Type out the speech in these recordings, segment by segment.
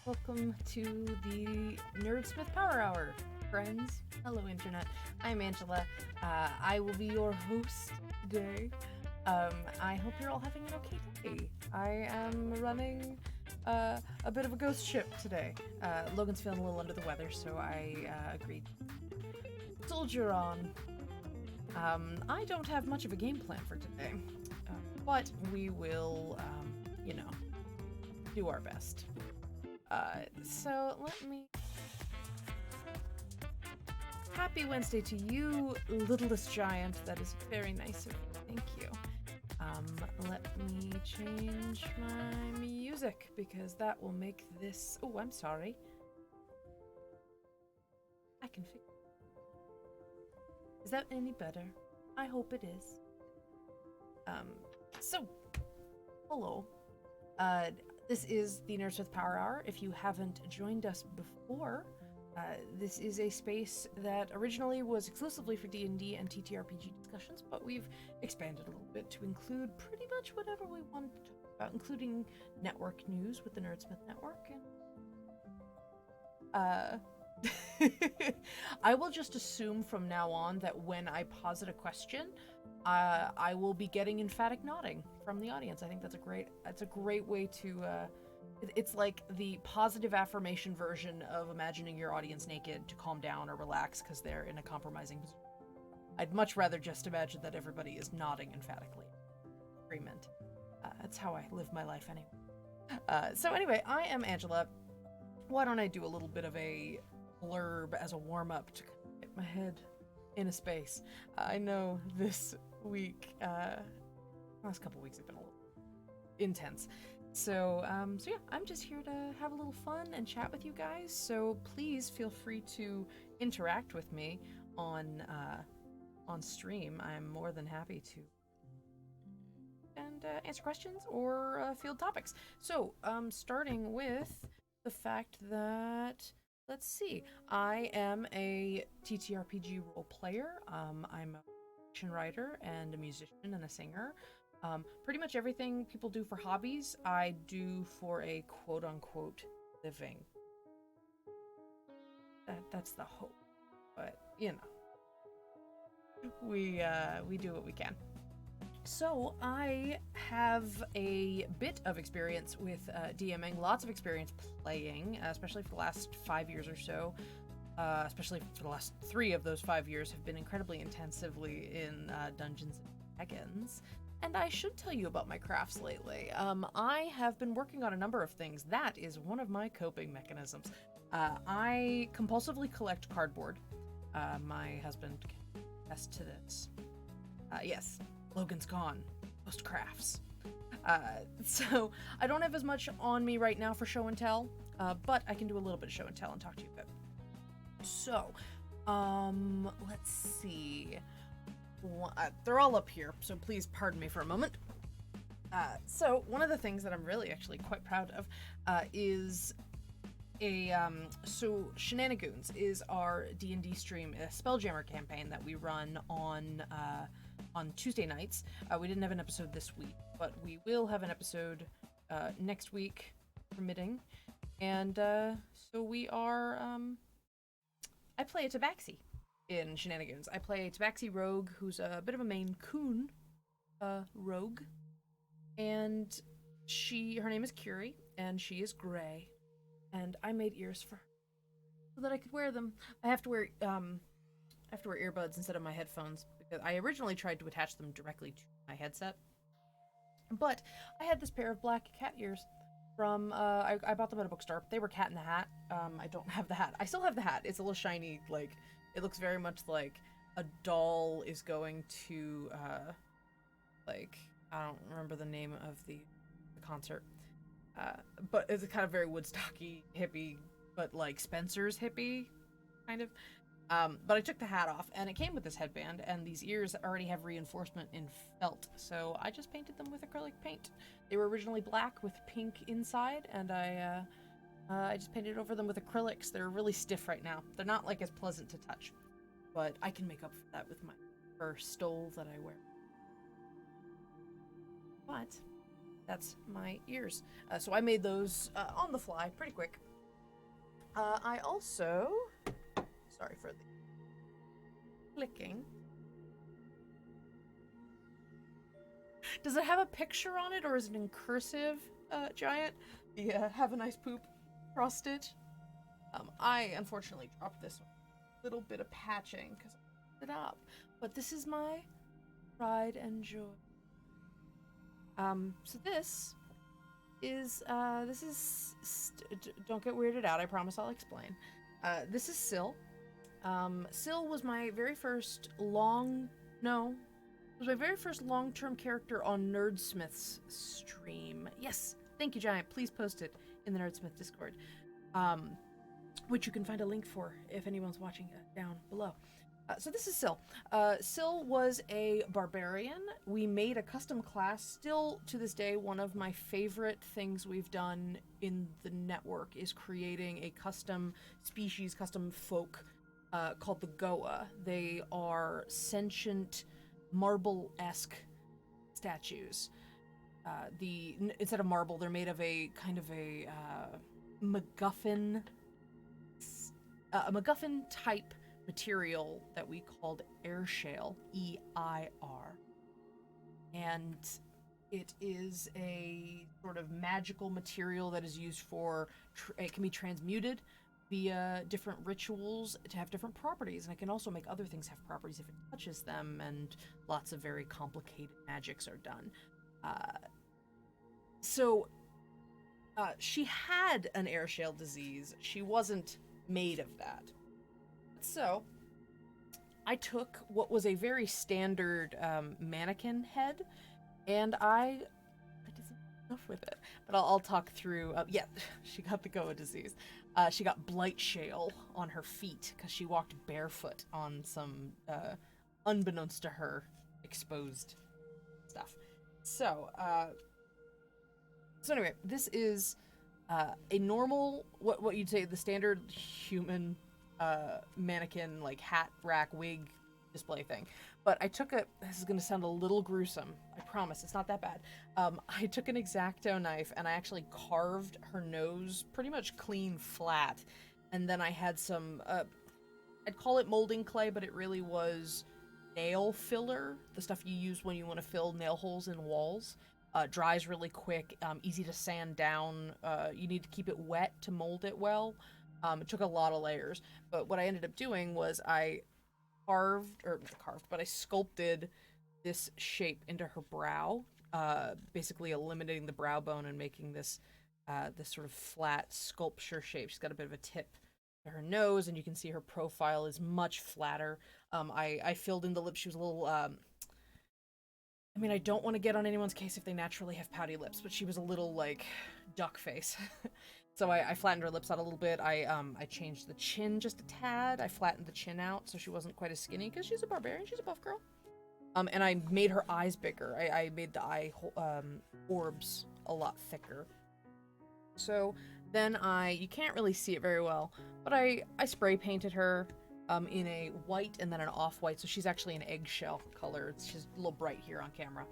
welcome to the Nerdsmith Power Hour, friends. Hello, Internet. I'm Angela. I will be your host today. I hope you're all having an okay day. I am running a bit of a ghost ship today. Logan's feeling a little under the weather, so I agreed. Soldier on. I don't have much of a game plan for today, but we will, do our best. So let me. Happy Wednesday to you, littlest giant. That is very nice of you. Thank you. Let me change my music because that will make this. Oh, I'm sorry. I can fix. Is that any better? I hope it is. So, hello. This is the Nerdsmith Power Hour. If you haven't joined us before, this is a space that originally was exclusively for D&D and TTRPG discussions, but we've expanded a little bit to include pretty much whatever we want to talk about, including network news with the Nerdsmith Network. And, I will just assume from now on that when I posit a question, I will be getting emphatic nodding from the audience. I think that's a great way to, it's like the positive affirmation version of imagining your audience naked to calm down or relax because they're in a compromising position. I'd much rather just imagine that everybody is nodding emphatically. Agreement. That's how I live my life anyway. So anyway, I am Angela. Why don't I do a little bit of a blurb as a warm-up to get my head in a space. I know this week, last couple weeks have been a little intense. So yeah, I'm just here to have a little fun and chat with you guys. So please feel free to interact with me on stream. I'm more than happy to and answer questions or field topics. So starting with the fact that, let's see, I am a TTRPG role player. I'm a fiction writer and a musician and a singer. Pretty much everything people do for hobbies, I do for a quote-unquote living. That's the hope, but you know, we do what we can. So I have a bit of experience with DMing, lots of experience playing, especially for the last 5 years or so. Especially for the last 3 of those 5 years have been incredibly intensively in Dungeons & Dragons. And I should tell you about my crafts lately. I have been working on a number of things. That is one of my coping mechanisms. I compulsively collect cardboard. My husband can attest to this. Yes. Logan's gone. Most crafts. So I don't have as much on me right now for show and tell, but I can do a little bit of show and tell and talk to you a bit. So, let's see. They're all up here, so please pardon me for a moment. So one of the things that I'm really actually quite proud of is so Shenanigoons is our D&D stream, a Spelljammer campaign that we run on Tuesday nights. We didn't have an episode this week, but we will have an episode next week, permitting. And so we are. I play a Tabaxi in Shenanigoons. I play a Tabaxi rogue who's a bit of a Maine Coon rogue, and her name is Curie, and she is gray, and I made ears for her so that I could wear them. I have to wear earbuds instead of my headphones. I originally tried to attach them directly to my headset, but I had this pair of black cat ears from, I bought them at a bookstore. They were Cat in the Hat. I don't have the hat. I still have the hat. It's a little shiny, like, it looks very much like a doll is going to, like, I don't remember the name of the concert, but it's a kind of very Woodstocky hippie, but like Spencer's hippie, kind of. But I took the hat off, and it came with this headband, and these ears already have reinforcement in felt, so I just painted them with acrylic paint. They were originally black with pink inside, and I just painted over them with acrylics. They're really stiff right now. They're not, like, as pleasant to touch, but I can make up for that with my fur stole that I wear. But that's my ears. So I made those on the fly, pretty quick. I also, sorry for the clicking. Does it have a picture on it, or is it in cursive, Giant? The have a nice poop cross stitch. I unfortunately dropped this one. A little bit of patching because I put it up, but this is my pride and joy. So this is don't get weirded out. I promise I'll explain. This is Syl. Syl was my very first was my very first long-term character on Nerdsmith's stream. Yes, thank you, Giant. Please post it in the Nerdsmith Discord, which you can find a link for if anyone's watching down below. So this is Syl. Syl was a barbarian. We made a custom class. Still, to this day, one of my favorite things we've done in the network is creating a custom species, custom folk called the Goa. They are sentient, marble-esque statues. Instead of marble, they're made of a kind of a MacGuffin type material that we called airshale, EIR. And it is a sort of magical material that is used for, it can be transmuted via different rituals to have different properties, and it can also make other things have properties if it touches them, and lots of very complicated magics are done. She had an airshale disease. She wasn't made of that. So, I took what was a very standard mannequin head, and I did some stuff with it. But I'll talk through. Yeah, she got the Goa disease. She got blight shale on her feet because she walked barefoot on some, unbeknownst to her, exposed stuff. So anyway, this is a normal, what you'd say the standard human mannequin, like hat, rack, wig display thing. But I took this is gonna sound a little gruesome, I promise, it's not that bad. I took an X-Acto knife and I actually carved her nose pretty much clean flat. And then I had some, I'd call it molding clay, but it really was nail filler, the stuff you use when you want to fill nail holes in walls. Dries really quick, easy to sand down. You need to keep it wet to mold it well. It took a lot of layers, but what I ended up doing was I sculpted this shape into her brow, basically eliminating the brow bone and making this sort of flat sculpture shape. She's got a bit of a tip to her nose, and you can see her profile is much flatter. I filled in the lips. She was a little, I mean, I don't want to get on anyone's case if they naturally have pouty lips, but she was a little, like, duck face. So I flattened her lips out a little bit. I changed the chin just a tad. I flattened the chin out so she wasn't quite as skinny, because she's a barbarian. She's a buff girl. And I made her eyes bigger. I made the eye orbs a lot thicker. So then you can't really see it very well, but I spray painted her in a white and then an off-white, so she's actually an eggshell color. It's just a little bright here on camera.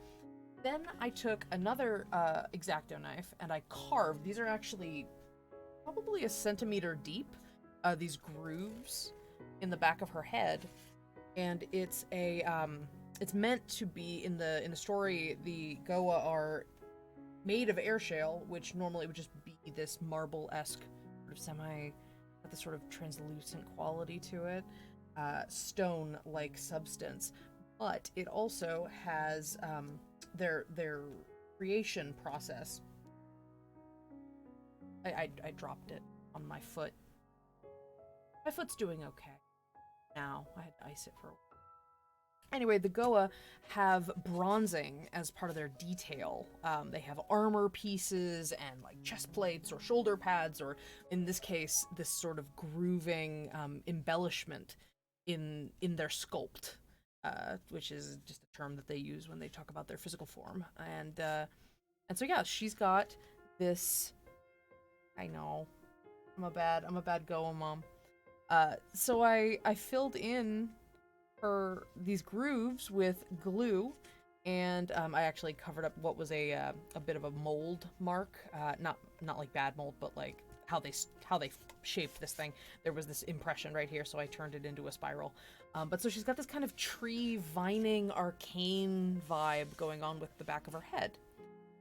Then I took another X-Acto knife and I carved. These are actually probably a centimeter deep, these grooves in the back of her head, and it's meant to be, in the story, the Goa are made of airshale, which normally would just be this marble-esque sort of got this sort of translucent quality to it, stone-like substance, but it also has their creation process. I dropped it on my foot. My foot's doing okay now. I had to ice it for a while. Anyway, the Goa have bronzing as part of their detail. They have armor pieces and like chest plates or shoulder pads, or in this case, this sort of grooving embellishment in their sculpt, which is just a term that they use when they talk about their physical form. And so yeah, she's got this. I know, I'm a bad Goa mom. So I filled in these grooves with glue, and I actually covered up what was a bit of a mold mark, not like bad mold, but like how they shaped this thing. There was this impression right here, so I turned it into a spiral. But so she's got this kind of tree vining arcane vibe going on with the back of her head.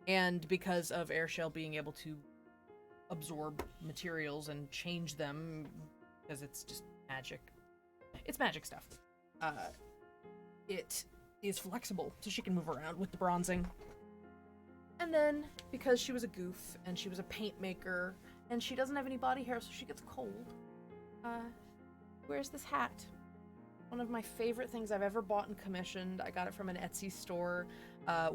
And because of Airshell being able to absorb materials and change them, because it's just magic. It's magic stuff. It is flexible, so she can move around with the bronzing. And then, because she was a goof, and she was a paint maker, and she doesn't have any body hair, so she gets cold, wears this hat. One of my favorite things I've ever bought and commissioned. I got it from an Etsy store.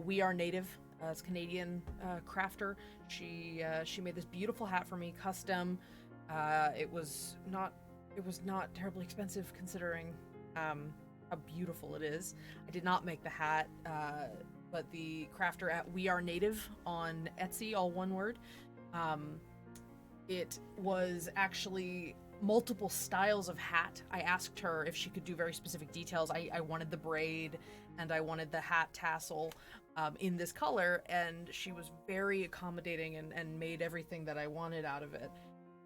We Are Native. It's a Canadian crafter. She made this beautiful hat for me, custom. It was not terribly expensive considering how beautiful it is. I did not make the hat, but the crafter at We Are Native on Etsy, all one word. It was actually multiple styles of hat. I asked her if she could do very specific details. I wanted the braid and I wanted the hat tassel in this color, and she was very accommodating and made everything that I wanted out of it.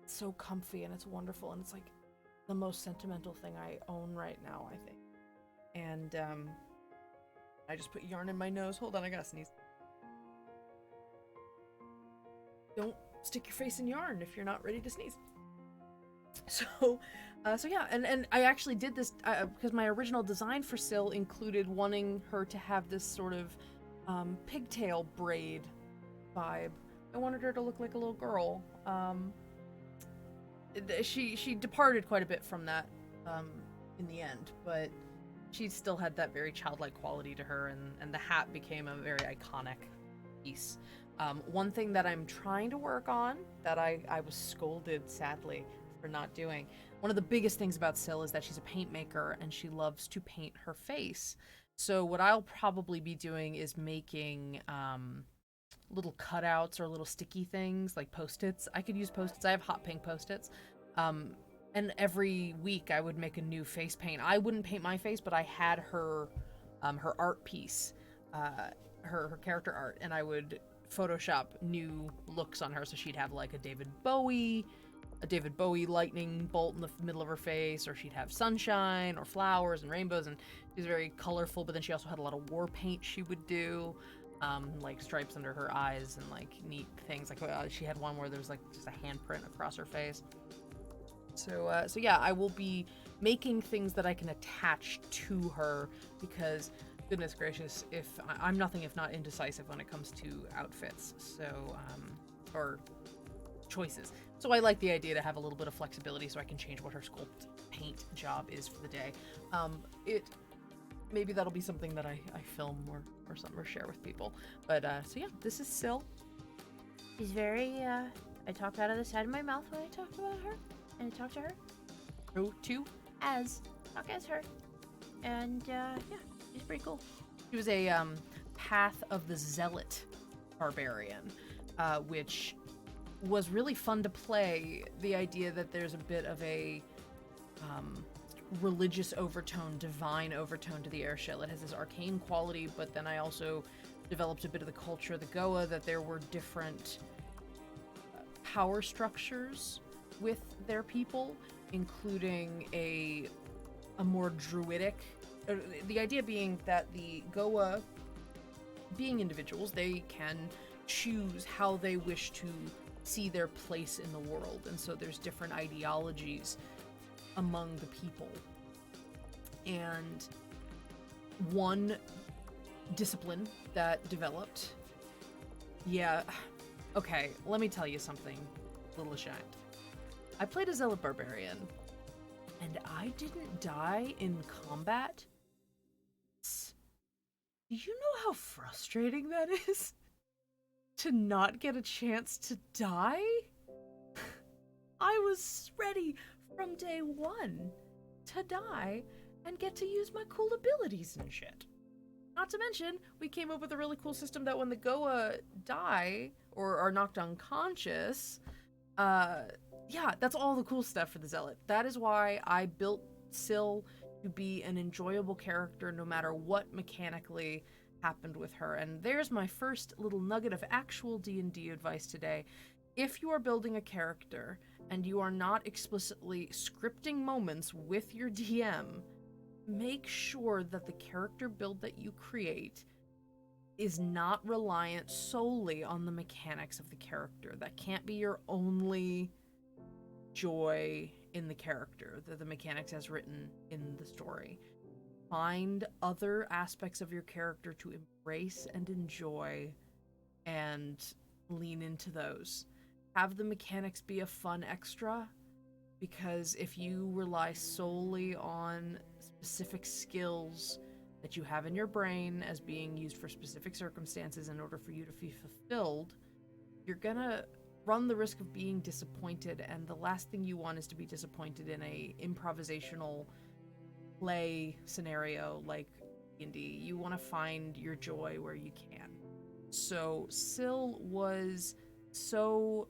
It's so comfy and it's wonderful, and it's like the most sentimental thing I own right now, I think. And I just put yarn in my nose. Hold on, I gotta sneeze. Don't stick your face in yarn if you're not ready to sneeze. So yeah, and I actually did this because my original design for Syl included wanting her to have this sort of pigtail braid vibe. I wanted her to look like a little girl. She departed quite a bit from that in the end, but she still had that very childlike quality to her, and the hat became a very iconic piece. One thing that I'm trying to work on that I was scolded, sadly, for not doing. One of the biggest things about Syl is that she's a paint maker and she loves to paint her face. So what I'll probably be doing is making little cutouts or little sticky things like Post-its. I could use Post-its. I have hot pink Post-its. And every week I would make a new face paint. I wouldn't paint my face, but I had her art piece, her character art, and I would Photoshop new looks on her. So she'd have like a David Bowie lightning bolt in the middle of her face, or she'd have sunshine or flowers and rainbows, and she's very colorful. But then she also had a lot of war paint she would do, like stripes under her eyes and like neat things. Like she had one where there was like just a handprint across her face. So yeah, I will be making things that I can attach to her, because goodness gracious, if I'm nothing if not indecisive when it comes to outfits, so or choices. So I like the idea to have a little bit of flexibility so I can change what her sculpt paint job is for the day. Maybe that'll be something that I film or something, or share with people. But so yeah, this is Syl. She's very I talk out of the side of my mouth when I talk about her, and I talk to her talk as her, and yeah, she's pretty cool. She was a Path of the Zealot barbarian, which was really fun to play. The idea that there's a bit of a religious overtone, divine overtone to the Airshell. It has this arcane quality, but then I also developed a bit of the culture of the Goa, that there were different power structures with their people, including a more druidic, the idea being that the Goa, being individuals, they can choose how they wish to see their place in the world, and so there's different ideologies among the people. And one discipline that developed, okay, let me tell you something, little ashamed. I played a Zealot Barbarian, and I didn't die in combat. Do you know how frustrating that is? To not get a chance to die? I was ready from day one to die and get to use my cool abilities and shit. Not to mention, we came up with a really cool system that when the Goa die or are knocked unconscious, yeah, that's all the cool stuff for the Zealot. That is why I built Syl to be an enjoyable character no matter what mechanically happened with her. And there's my first little nugget of actual D&D advice today. if you are building a character and you are not explicitly scripting moments with your DM, make sure that the character build that you create is not reliant solely on the mechanics of the character. That can't be your only joy in the character, the mechanics as written in the story. Find other aspects of your character to embrace and enjoy and lean into those. Have the mechanics be a fun extra, because if you rely solely on specific skills that you have in your brain as being used for specific circumstances in order for you to be fulfilled, you're gonna run the risk of being disappointed, and the last thing you want is to be disappointed in a improvisational play scenario like D&D. You want to find your joy where you can. So Syl was so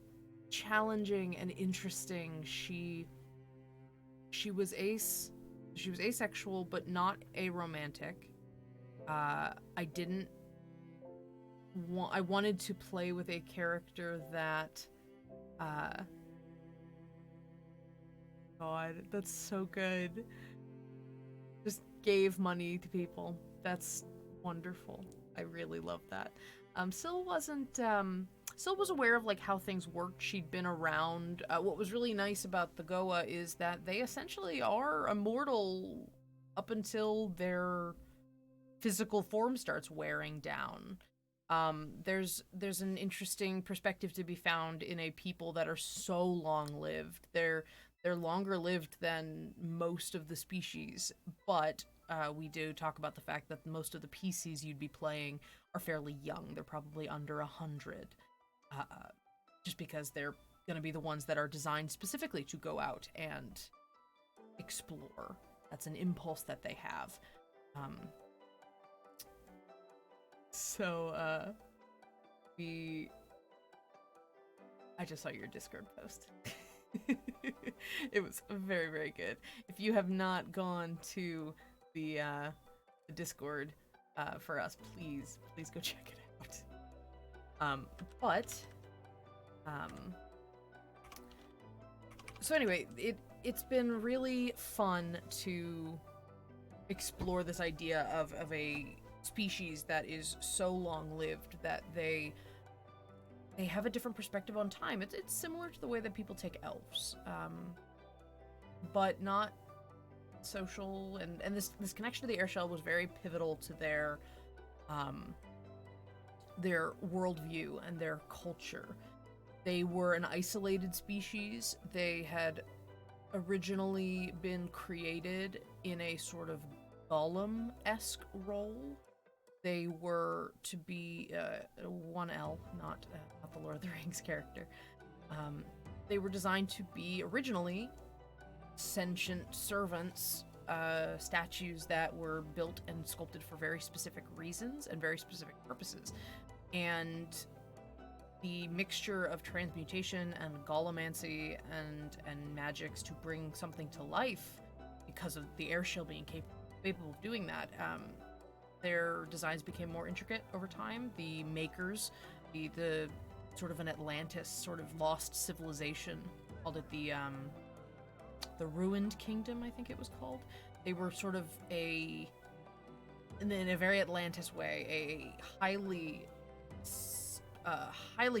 challenging and interesting. She was asexual but not aromantic. I wanted to play with a character that God, that's so good. Just gave money to people. That's wonderful. I really love that. Syl was aware of like how things worked. She'd been around. What was really nice about the Goa is that they essentially are immortal up until their physical form starts wearing down. There's an interesting perspective to be found in a people that are so long-lived. They're longer lived than most of the species, but we do talk about the fact that most of the PCs you'd be playing are fairly young. They're probably under 100, just because they're going to be the ones that are designed specifically to go out and explore. That's an impulse that they have. I just saw your Discord post. It was very, very good. If you have not gone to the Discord for us, please go check it out. So anyway, it's been really fun to explore this idea of a species that is so long-lived that they have a different perspective on time. It's similar to the way that people take elves, but not social. And this connection to the Airshell was very pivotal to their worldview and their culture. They were an isolated species. They had originally been created in a sort of golem-esque role. They were to be 1L, not the Lord of the Rings character. They were designed to be originally sentient servants, statues that were built and sculpted for very specific reasons and very specific purposes. And the mixture of transmutation and golemancy and magics to bring something to life, because of the Airshell being capable of doing that, their designs became more intricate over time. The makers, the sort of an Atlantis sort of lost civilization, called it the Ruined Kingdom, I think it was called. They were sort of in a very Atlantis way, a highly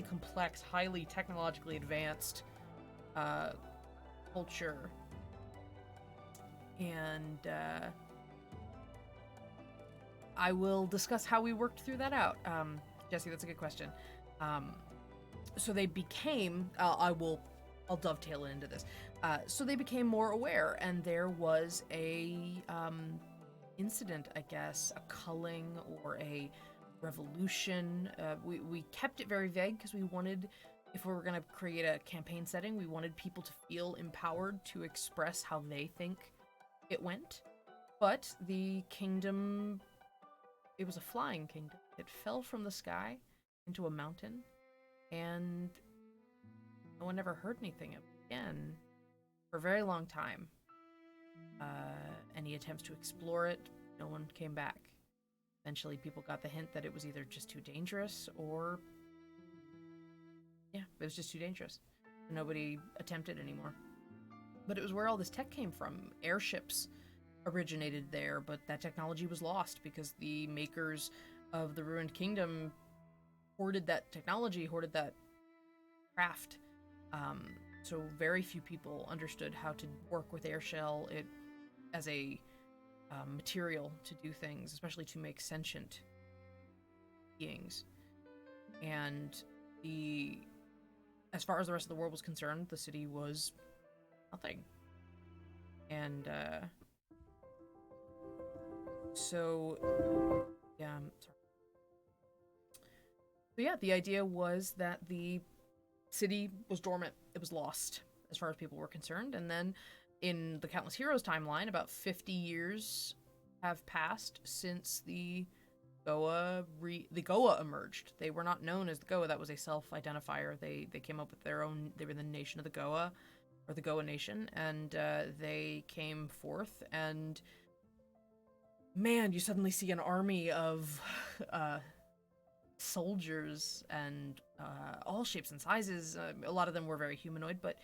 complex, highly technologically advanced culture. And I will discuss how we worked through that out. Jesse, that's a good question. So they became, I'll dovetail into this. So they became more aware, and there was a incident, I guess, a culling or a revolution. We kept it very vague because we wanted, if we were going to create a campaign setting, we wanted people to feel empowered to express how they think it went. But the kingdom, it was a flying kingdom. It fell from the sky into a mountain, and no one ever heard anything of it again for a very long time. Any attempts to explore it, no one came back. Eventually, people got the hint that it was either just too dangerous or Yeah, it was just too dangerous. Nobody attempted anymore. But it was where all this tech came from. Airships originated there, but that technology was lost because the makers of the Ruined Kingdom hoarded that technology, hoarded that craft. So very few people understood how to work with airshell it as a material to do things, especially to make sentient beings. And the as far as the rest of the world was concerned, the city was nothing. And so yeah, I'm sorry. So yeah, the idea was that the city was dormant. It was lost as far as people were concerned. And then in the Countless Heroes timeline, about 50 years have passed since the Goa emerged. They were not known as the Goa. That was a self-identifier. They came up with their own. They were the nation of the Goa, or the Goa nation, and they came forth. And man, you suddenly see an army of soldiers and all shapes and sizes. A lot of them were very humanoid, but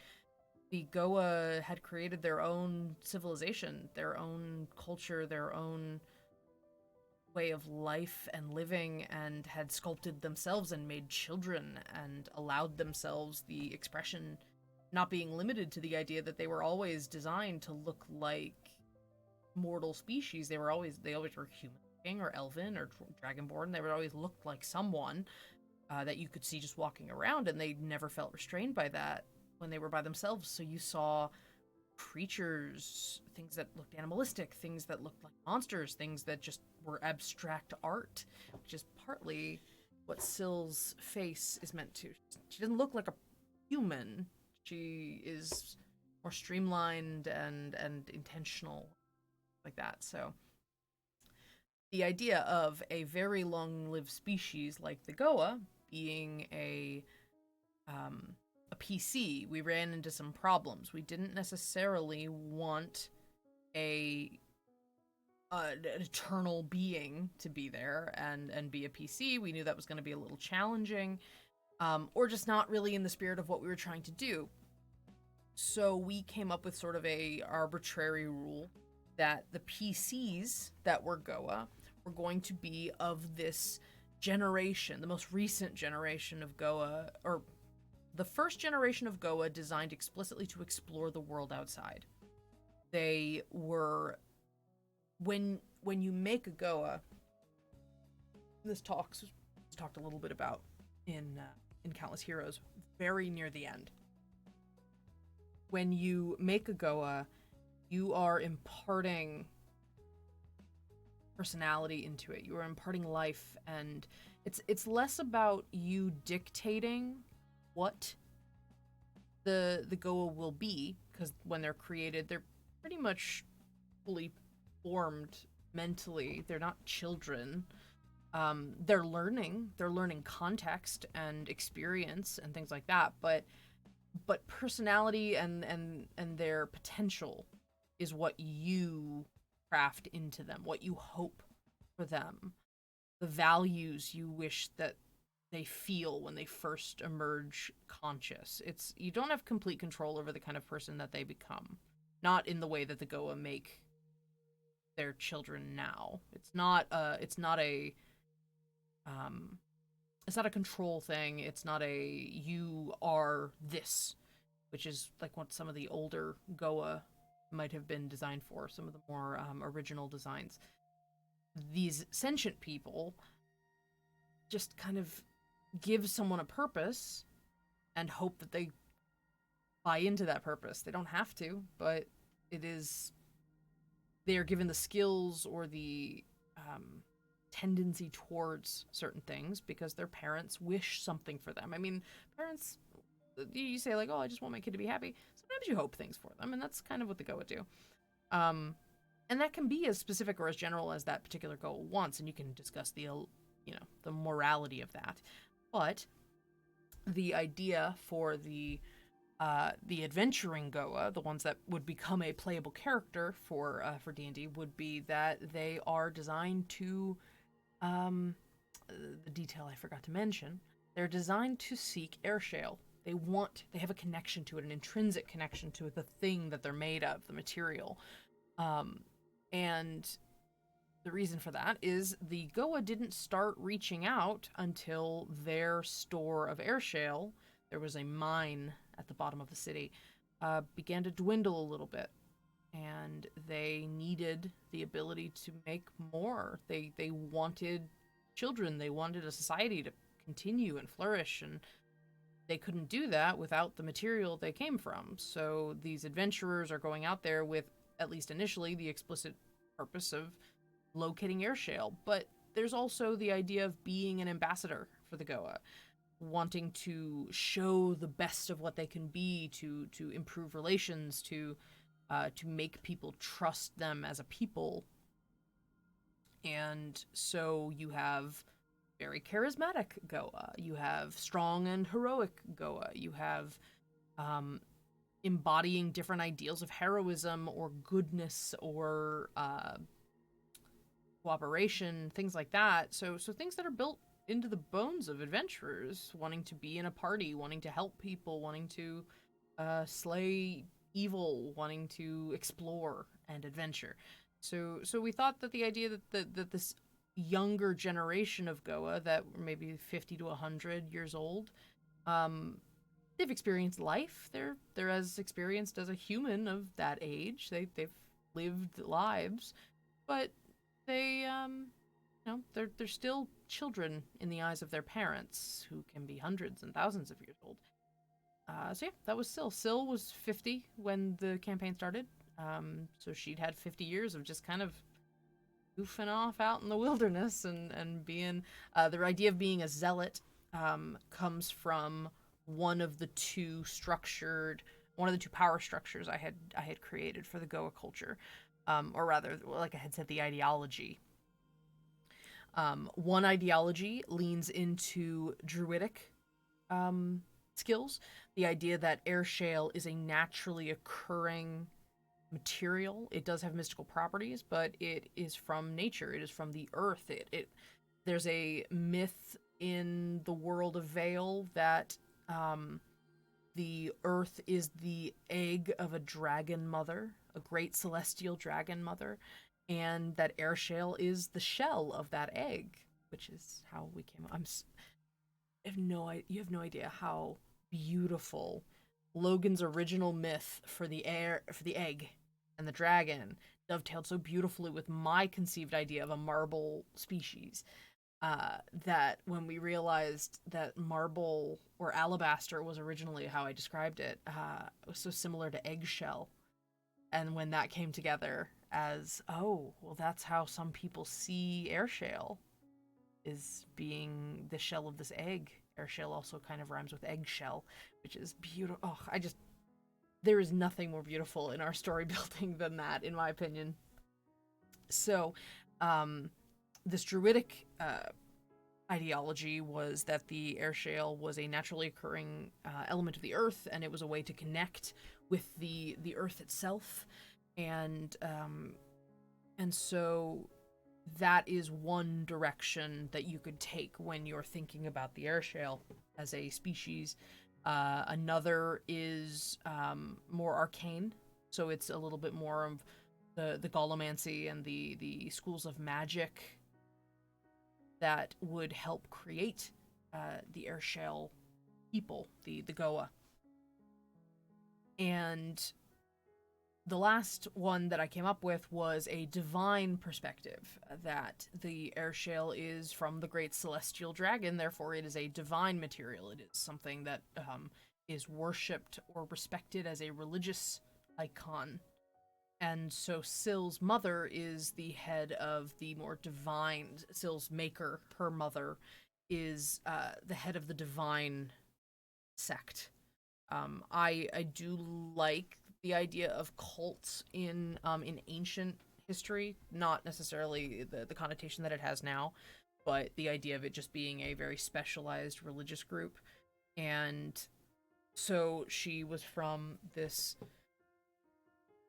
the Goa had created their own civilization, their own culture, their own way of life and living, and had sculpted themselves and made children and allowed themselves the expression, not being limited to the idea that they were always designed to look like mortal species. They always were human or elven or dragonborn. They would always look like someone that you could see just walking around, and they never felt restrained by that when they were by themselves. So you saw creatures, things that looked animalistic, things that looked like monsters, things that just were abstract art, which is partly what Syl's face is meant to. She doesn't look like a human. She is more streamlined and intentional, like that. So the idea of a very long-lived species like the Goa being a PC, we ran into some problems. We didn't necessarily want an eternal being to be there and be a PC. We knew that was going to be a little challenging, or just not really in the spirit of what we were trying to do. So we came up with sort of a arbitrary rule that the PCs that were Goa were going to be of this generation, the most recent generation of Goa, or the first generation of Goa designed explicitly to explore the world outside. They were, when you make a Goa, this talked a little bit about in Countless Heroes, very near the end. When you make a Goa, you are imparting personality into it. You are imparting life, and it's less about you dictating what the Goa will be, because when they're created, they're pretty much fully formed mentally. They're not children. They're learning context and experience and things like that, but personality and their potential is what you craft into them, what you hope for them, the values you wish that they feel when they first emerge conscious. You don't have complete control over the kind of person that they become. Not in the way that the Goa make their children now. It's not a control thing. It's not a you are this, which is like what some of the older Goa might have been designed for, some of the more original designs. These sentient people just kind of give someone a purpose and hope that they buy into that purpose. They don't have to, but they are given the skills or the tendency towards certain things because their parents wish something for them. I mean, parents, you say like, oh, I just want my kid to be happy. Sometimes you hope things for them, and that's kind of what the Goa do. And that can be as specific or as general as that particular Goa wants, and you can discuss the morality of that. But the idea for the adventuring Goa, the ones that would become a playable character for D&D, would be that they are designed to, the detail I forgot to mention, They're designed to seek airshale. They have a connection to it, an intrinsic connection to the thing that they're made of, the material. And the reason for that is the Goa didn't start reaching out until their store of airshale, there was a mine at the bottom of the city, began to dwindle a little bit. And they needed the ability to make more. They wanted children. They wanted a society to continue and flourish, and they couldn't do that without the material they came from. So these adventurers are going out there with, at least initially, the explicit purpose of locating airshale. But there's also the idea of being an ambassador for the Goa, wanting to show the best of what they can be, to improve relations, to make people trust them as a people. And so you have very charismatic Goa. You have strong and heroic Goa. You have embodying different ideals of heroism or goodness or cooperation, things like that. So things that are built into the bones of adventurers, wanting to be in a party, wanting to help people, wanting to slay evil, wanting to explore and adventure. So we thought that the idea that this younger generation of Goa, that were maybe 50 to 100 years old, they've experienced life. They're as experienced as a human of that age. They've lived lives, but they they're still children in the eyes of their parents, who can be hundreds and thousands of years old. So yeah, that was Syl. Syl was 50 when the campaign started. So she'd had 50 years of just kind of goofing off out in the wilderness and being, the idea of being a zealot comes from one of the two power structures I had created for the Goa culture, or rather, like I had said, the ideology. One ideology leans into druidic skills, the idea that airshale is a naturally occurring material. It does have mystical properties, but it is from nature. It is from the earth. There's a myth in the world of Vale that the earth is the egg of a dragon mother, a great celestial dragon mother, and that airshale is the shell of that egg, which is how we came. You have no idea how beautiful Logan's original myth for the egg and the dragon dovetailed so beautifully with my conceived idea of a marble species, that when we realized that marble or alabaster was originally how I described it, it was so similar to eggshell. And when that came together as, oh, well, that's how some people see airshale, is being the shell of this egg. Airshale also kind of rhymes with eggshell, which is beautiful. Oh, there is nothing more beautiful in our story building than that, in my opinion. So, this druidic ideology was that the airshale was a naturally occurring element of the earth, and it was a way to connect with the earth itself, and so that is one direction that you could take when you're thinking about the airshale as a species. Another is more arcane, so it's a little bit more of the Golomancy and the schools of magic that would help create the airshale people, the Goa. And the last one that I came up with was a divine perspective, that the airshale is from the great celestial dragon, therefore it is a divine material. It is something that is worshipped or respected as a religious icon. And so Syl's mother is the head of the more divine, Syl's maker, her mother, is the head of the divine sect. I do like the idea of cults in ancient history, not necessarily the connotation that it has now, but the idea of it just being a very specialized religious group. And so she was from this,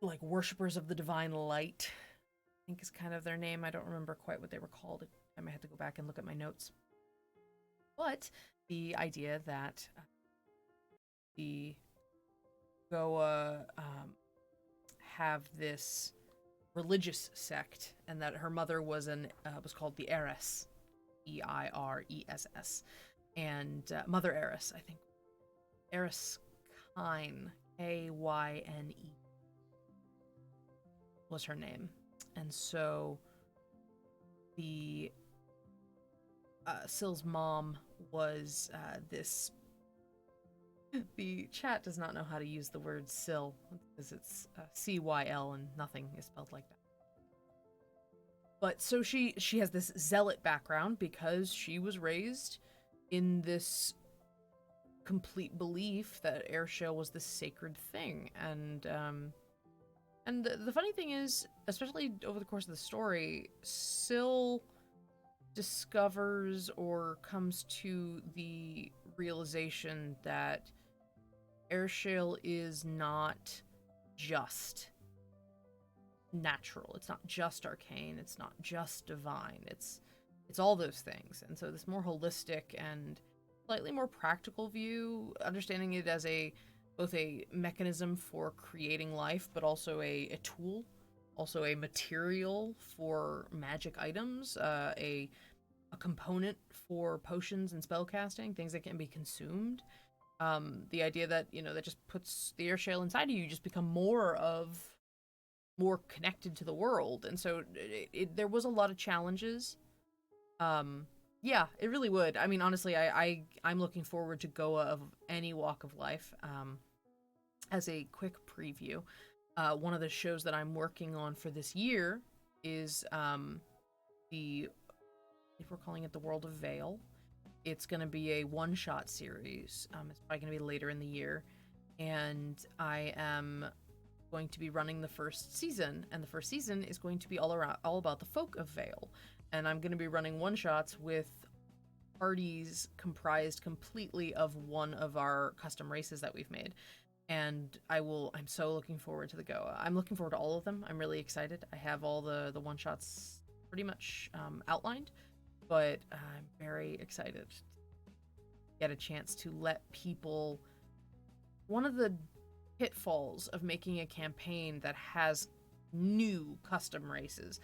like, worshippers of the divine light, I think is kind of their name. I don't remember quite what they were called. I might have to go back and look at my notes. But the idea that the Goa have this religious sect, and that her mother was called the Eris, Eiress, and Mother Eris, I think, Eris Kyne, Kyne, was her name, and so the Syl's mom was this. The chat does not know how to use the word Syl because it's CYL and nothing is spelled like that. But so she has this zealot background because she was raised in this complete belief that Airshale was this sacred thing, and the funny thing is, especially over the course of the story, Syl discovers or comes to the realization that Airshale is not just natural. It's not just arcane. It's not just divine. It's all those things. And so this more holistic and slightly more practical view, understanding it as both a mechanism for creating life, but also a tool, also a material for magic items, a component for potions and spellcasting, things that can be consumed. The idea that, that just puts the Airshale inside of you, just become more connected to the world. And so there was a lot of challenges. Yeah, it really would. I mean, honestly, I'm looking forward to Goa of any walk of life. As a quick preview, one of the shows that I'm working on for this year is if we're calling it the World of Vale. It's going to be a one-shot series. It's probably going to be later in the year. And I am going to be running the first season. And the first season is going to be all about the folk of Vale. And I'm going to be running one-shots with parties comprised completely of one of our custom races that we've made. And I'm so looking forward to the Goa. I'm looking forward to all of them. I'm really excited. I have all the one-shots pretty much outlined. But I'm very excited to get a chance to let people. One of the pitfalls of making a campaign that has new custom races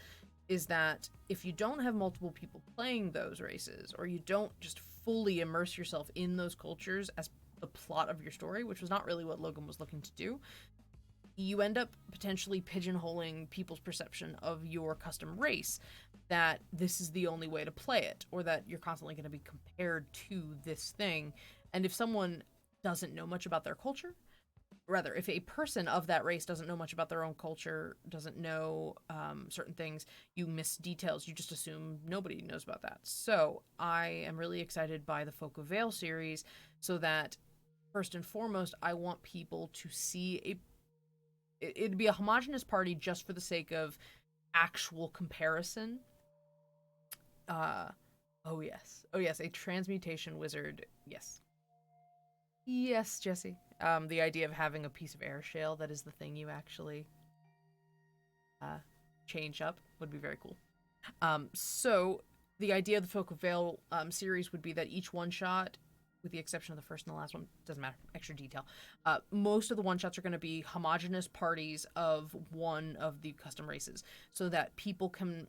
is that if you don't have multiple people playing those races, or you don't just fully immerse yourself in those cultures as the plot of your story, which was not really what Logan was looking to do, you end up potentially pigeonholing people's perception of your custom race, that this is the only way to play it, or that you're constantly going to be compared to this thing. And if someone doesn't know much about their culture, rather, if a person of that race doesn't know much about their own culture, doesn't know certain things, you miss details. You just assume nobody knows about that. So I am really excited by the Folk of Vale series, so that first and foremost, I want people to see it'd be a homogenous party just for the sake of actual comparison. Oh yes, a transmutation wizard. Yes, Jesse. The idea of having a piece of Airshale that is the thing you actually change up would be very cool. So the idea of the Folk of Vale series would be that each one shot, with the exception of the first and the last one, doesn't matter, extra detail. Most of the one-shots are going to be homogenous parties of one of the custom races, so that people can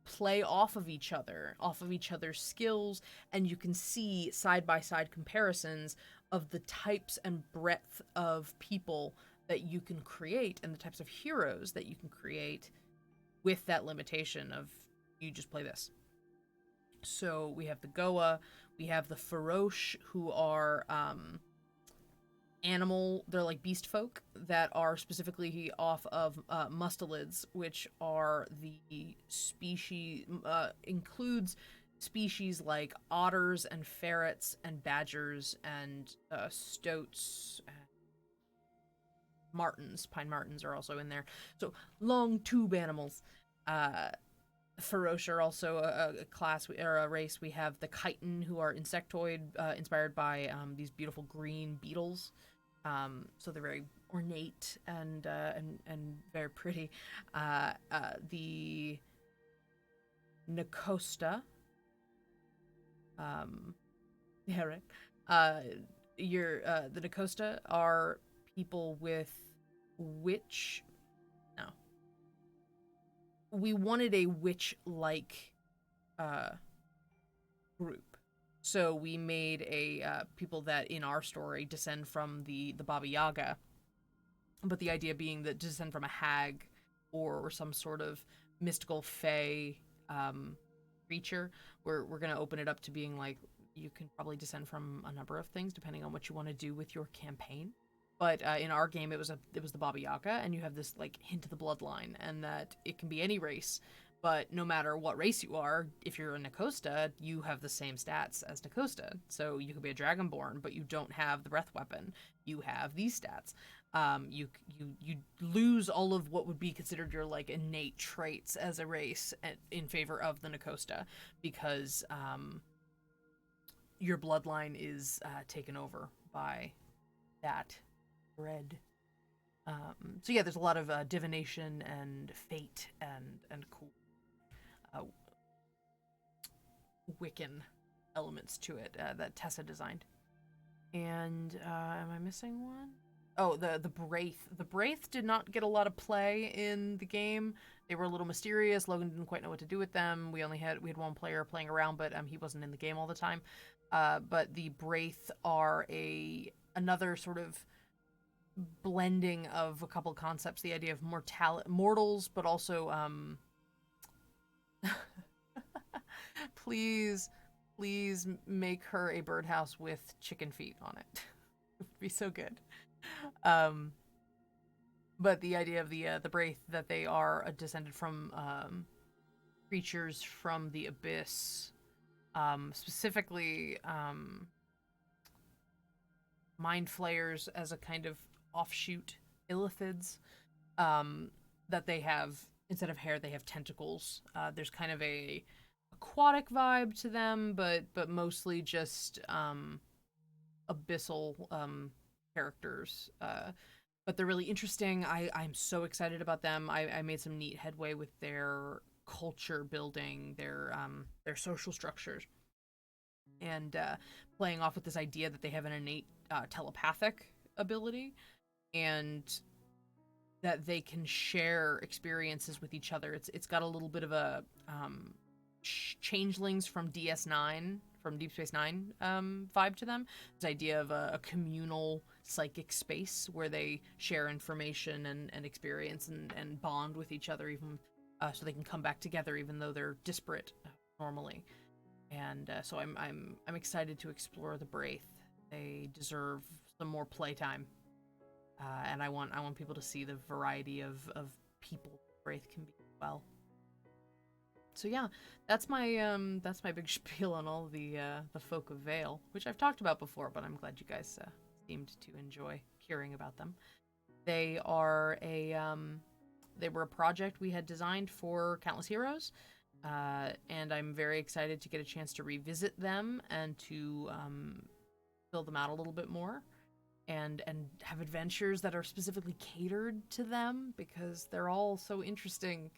play off of each other's skills, and you can see side-by-side comparisons of the types and breadth of people that you can create, and the types of heroes that you can create with that limitation of, you just play this. So we have the Goa, we have the Farosh, who are they're like beast folk that are specifically off of mustelids, which are the species, includes species like otters and ferrets and badgers and stoats and martens. Pine martens are also in there. So long tube animals. Farosh are also a class or a race. We have the chitin, who are insectoid, inspired by these beautiful green beetles. So they're very ornate and very pretty. The Nacosta, Yeah, right. The Dacosta are people with witch. No, we wanted a witch-like uh, group, so we made a people that in our story descend from the Baba Yaga, but the idea being that descend from a hag or some sort of mystical fae um, creature. We're gonna open it up to being like you can probably descend from a number of things depending on what you want to do with your campaign. But in our game, it was the Baba Yaga, and you have this like hint of the bloodline, and that it can be any race. But no matter what race you are, if you're a Nakosta, you have the same stats as Nakosta. So you could be a Dragonborn, but you don't have the breath weapon. You have these stats. You lose all of what would be considered your like innate traits as a race in favor of the Nakosta because your bloodline is taken over by that bread. So yeah, there's a lot of divination and fate and cool uh, Wiccan elements to it that Tessa designed. And am I missing one? Oh, the Braith. The Braith did not get a lot of play in the game. They were a little mysterious. Logan didn't quite know what to do with them. We had one player playing around, but he wasn't in the game all the time. But the Braith are another sort of blending of a couple concepts. The idea of mortals, but also please make her a birdhouse with chicken feet on it. It would be so good. But the idea of the Braith, that they are descended from creatures from the abyss, specifically mind flayers as a kind of offshoot illithids, that they have, instead of hair, they have tentacles. There's kind of a aquatic vibe to them, but mostly just abyssal characters. But they're really interesting. I'm so excited about them. I made some neat headway with their culture building, their social structures, and playing off with this idea that they have an innate telepathic ability, and that they can share experiences with each other. It's got a little bit of a changelings from DS9, from Deep Space Nine vibe to them. This idea of a communal psychic space where they share information and experience and bond with each other, even so they can come back together even though they're disparate normally. And so I'm excited to explore the Braith. They deserve some more playtime, and I want people to see the variety of people Braith can be as well. So yeah, that's my big spiel on all the folk of Vale, which I've talked about before, but I'm glad you guys seemed to enjoy hearing about them. They are they were a project we had designed for Countless Heroes, and I'm very excited to get a chance to revisit them and to fill them out a little bit more, and have adventures that are specifically catered to them because they're all so interesting.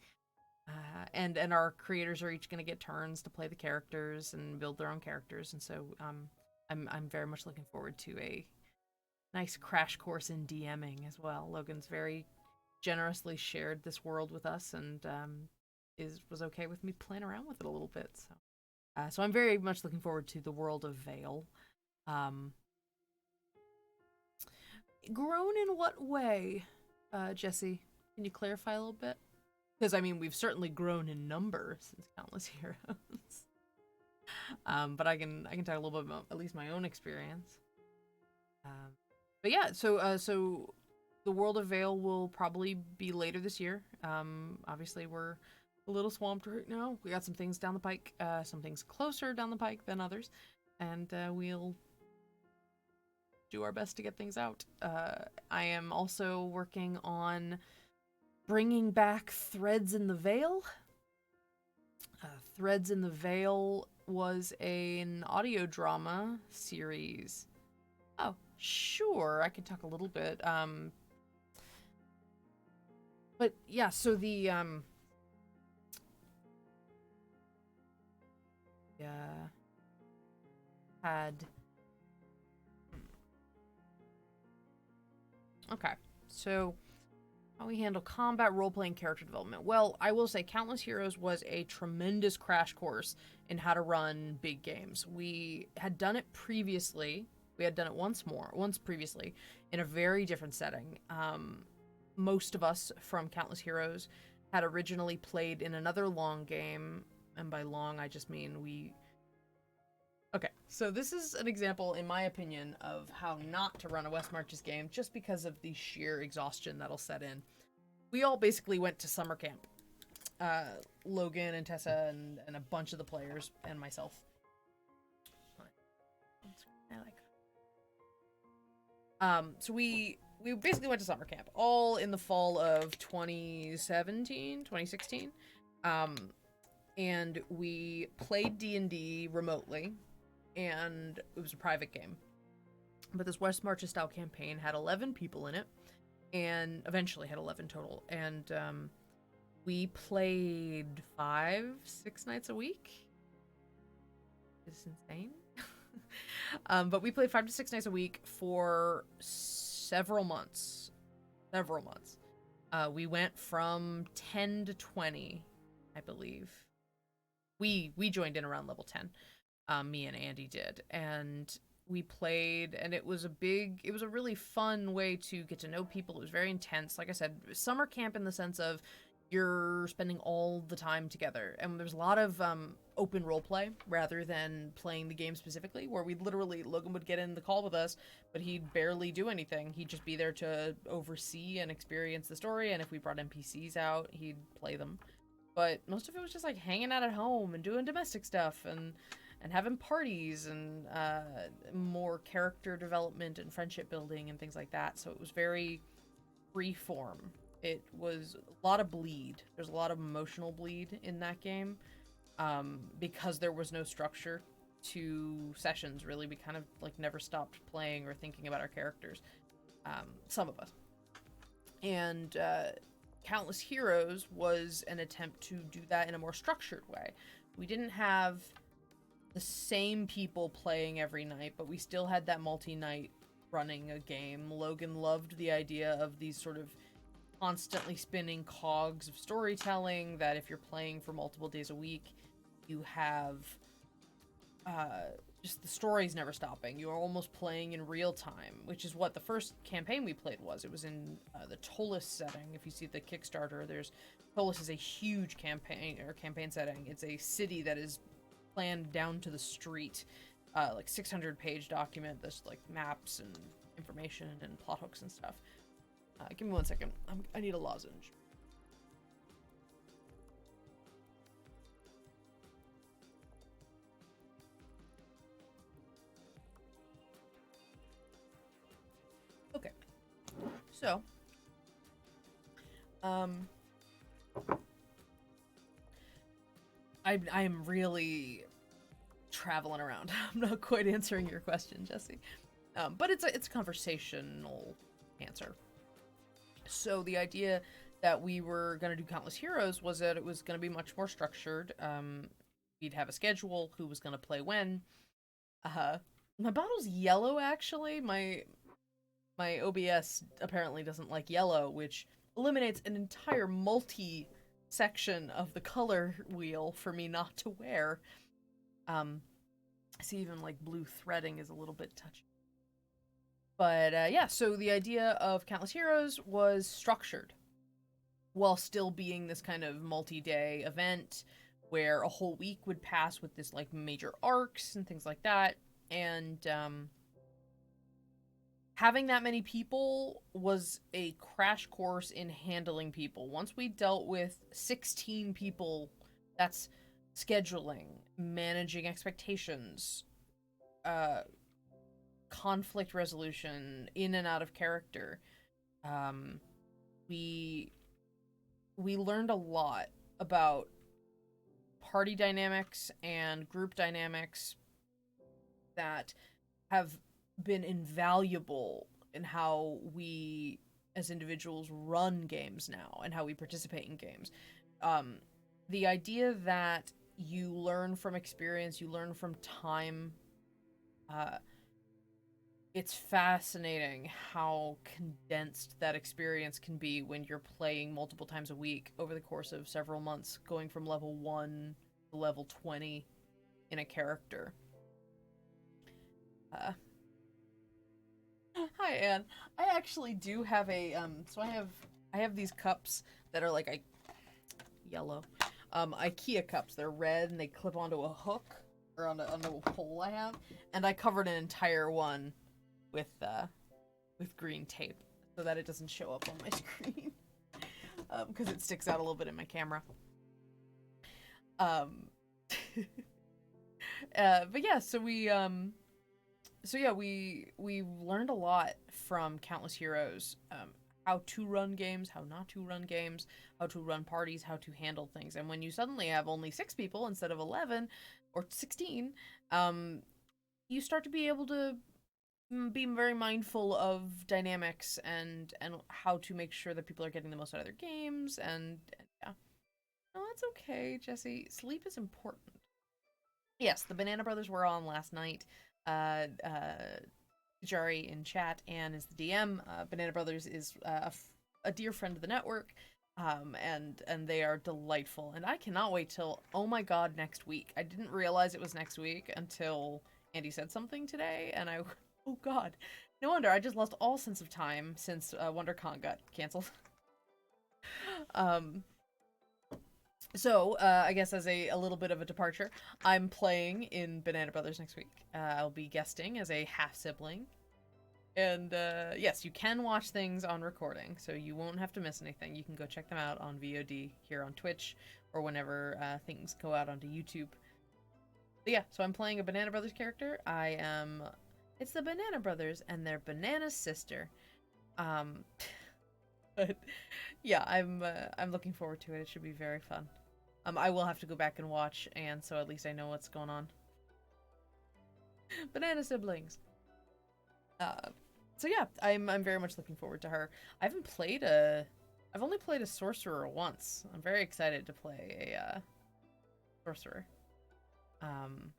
And our creators are each going to get turns to play the characters and build their own characters, and so I'm very much looking forward to a nice crash course in DMing as well. Logan's very generously shared this world with us, and was okay with me playing around with it a little bit. So I'm very much looking forward to the world of Vale. Grown in what way, Jesse? Can you clarify a little bit? Because, I mean, we've certainly grown in number since Countless Heroes. But I can talk a little bit about at least my own experience. But yeah, so the World of Vale will probably be later this year. Obviously, we're a little swamped right now. We got some things down the pike, some things closer down the pike than others, and we'll do our best to get things out. I am also working on bringing back Threads in the Veil. Threads in the Veil was an audio drama series. Oh, sure, I can talk a little bit. But yeah, so the had Okay. So, how we handle combat, role-playing, character development. Well, I will say Countless Heroes was a tremendous crash course in how to run big games. We had done it previously. We had done it once previously, in a very different setting. Most of us from Countless Heroes had originally played in another long game, and by long I just mean we... Okay, so this is an example, in my opinion, of how not to run a West Marches game, just because of the sheer exhaustion that'll set in. We all basically went to summer camp. Logan and Tessa and a bunch of the players, and myself. I like. So we basically went to summer camp, all in the fall of 2016. And we played D&D remotely, and it was a private game. But this West Marches style campaign had 11 people in it, and eventually had 11 total. And we played 5-6 nights a week. It's insane. But we played 5 to 6 nights a week for several months. We went from 10 to 20, I believe. We joined in around level 10. Me and Andy did, and we played, and it was a really fun way to get to know people. It was very intense. Like I said, summer camp in the sense of you're spending all the time together, and there's a lot of open role play rather than playing the game specifically, where Logan would get in the call with us, but he'd barely do anything. He'd just be there to oversee and experience the story, and if we brought NPCs out, he'd play them. But most of it was just like hanging out at home and doing domestic stuff and having parties and more character development and friendship building and things like that. So it was very free form. It was a lot of bleed. There's a lot of emotional bleed in that game because there was no structure to sessions, really. We kind of like never stopped playing or thinking about our characters. Some of us. And Countless Heroes was an attempt to do that in a more structured way. We didn't have the same people playing every night, but we still had that multi-night running a game. Logan loved the idea of these sort of constantly spinning cogs of storytelling, that if you're playing for multiple days a week, you have just the story's never stopping. You're almost playing in real time, which is what the first campaign we played was. It was in the Tolis setting. If you see the Kickstarter, Tolis is a huge campaign setting. It's a city that is planned down to the street, like 600-page document that's like maps and information and plot hooks and stuff. Give me 1 second. I need a lozenge. Okay. So, I am really traveling around. I'm not quite answering your question, Jesse. But it's a conversational answer. So the idea that we were going to do Countless Heroes was that it was going to be much more structured. We'd have a schedule, who was going to play when. My bottle's yellow, actually. My OBS apparently doesn't like yellow, which eliminates an entire section of the color wheel for me not to wear. See, even like blue threading is a little bit touchy. But yeah, so the idea of Countless Heroes was structured while still being this kind of multi-day event where a whole week would pass with this like major arcs and things like that. And having that many people was a crash course in handling people. Once we dealt with 16 people, that's scheduling, managing expectations, conflict resolution, in and out of character. We learned a lot about party dynamics and group dynamics that have been invaluable in how we as individuals run games now and how we participate in games. The idea that you learn from experience, you learn from time, it's fascinating how condensed that experience can be when you're playing multiple times a week over the course of several months, going from level 1 to level 20 in a character. Uh, Hi, Anne. I actually do have a so I have these cups that are like yellow. IKEA cups. They're red and they clip onto a hook or onto a pole I have, and I covered an entire one with green tape so that it doesn't show up on my screen because it sticks out a little bit in my camera. Um, but yeah, we learned a lot from Countless Heroes. How to run games, how not to run games, how to run parties, how to handle things. And when you suddenly have only 6 people instead of 11 or 16, you start to be able to be very mindful of dynamics and how to make sure that people are getting the most out of their games. And yeah, no, that's okay, Jesse. Sleep is important. Yes, the Banana Brothers were on last night. Jari in chat. Anne is the DM. Banana Brothers is a dear friend of the network, and they are delightful. And I cannot wait till, oh my god, next week. I didn't realize it was next week until Andy said something today, and I, oh god, no wonder I just lost all sense of time since WonderCon got canceled. um, so, I guess as a little bit of a departure, I'm playing in Banana Brothers next week. I'll be guesting as a half-sibling. And, yes, you can watch things on recording, so you won't have to miss anything. You can go check them out on VOD here on Twitch, or whenever things go out onto YouTube. But yeah, so I'm playing a Banana Brothers character. It's the Banana Brothers and their banana sister. Um, but yeah, I'm looking forward to it. It should be very fun. I will have to go back and watch, and so at least I know what's going on. Banana siblings. So yeah, I'm very much looking forward to her. I've only played a sorcerer once. I'm very excited to play a sorcerer. Um,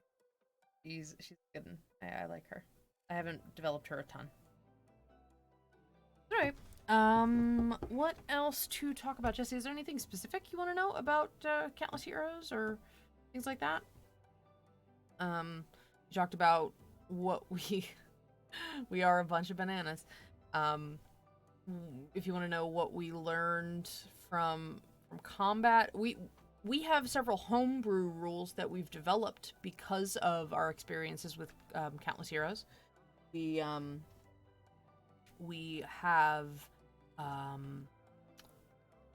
she's good. I like her. I haven't developed her a ton. All right. What else to talk about, Jesse? Is there anything specific you want to know about Countless Heroes or things like that? You talked about what we are a bunch of bananas. Um, if you want to know what we learned from combat, we have several homebrew rules that we've developed because of our experiences with Countless Heroes. We have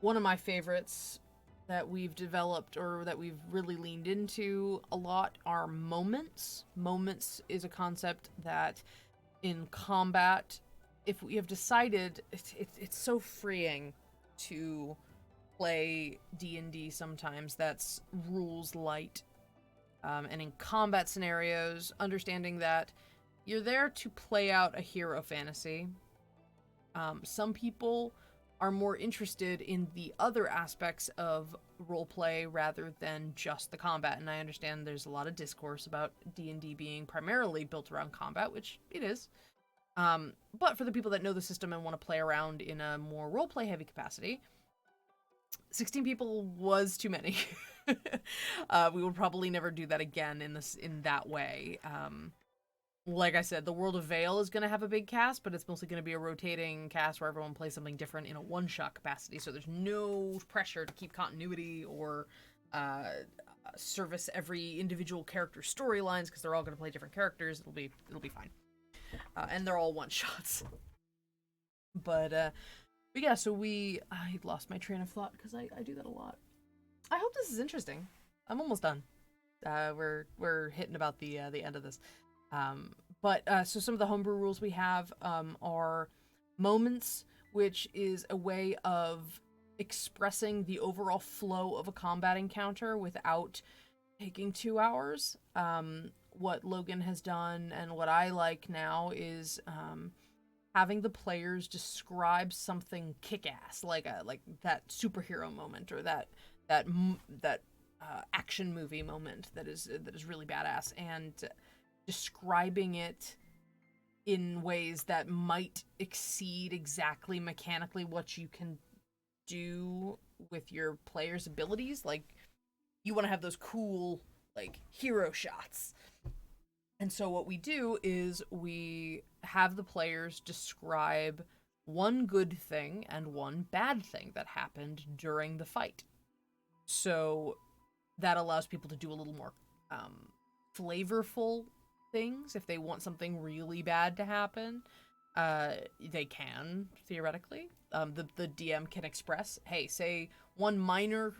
one of my favorites that we've developed or that we've really leaned into a lot are moments. Moments is a concept that in combat, if we have decided, it's so freeing to play D&D sometimes that's rules light. And in combat scenarios, understanding that you're there to play out a hero fantasy. Some people are more interested in the other aspects of roleplay rather than just the combat, and I understand there's a lot of discourse about D&D being primarily built around combat, which it is. But for the people that know the system and want to play around in a more roleplay heavy capacity, 16 people was too many. We will probably never do that again in that way. Like I said, the World of Vale is going to have a big cast, but it's mostly going to be a rotating cast where everyone plays something different in a one-shot capacity, so there's no pressure to keep continuity or service every individual character's storylines, because they're all going to play different characters. It'll be fine. And they're all one-shots. But yeah, so I lost my train of thought, because I do that a lot. I hope this is interesting. I'm almost done. We're hitting about the end of this. So some of the homebrew rules we have are moments, which is a way of expressing the overall flow of a combat encounter without taking 2 hours. What Logan has done and what I like now is having the players describe something kick-ass, like that superhero moment or that action movie moment that is really badass, and describing it in ways that might exceed exactly mechanically what you can do with your player's abilities. Like, you want to have those cool, like, hero shots. And so what we do is we have the players describe one good thing and one bad thing that happened during the fight. So that allows people to do a little more flavorful things. If they want something really bad to happen, they can, theoretically. The DM can express, hey, say one minor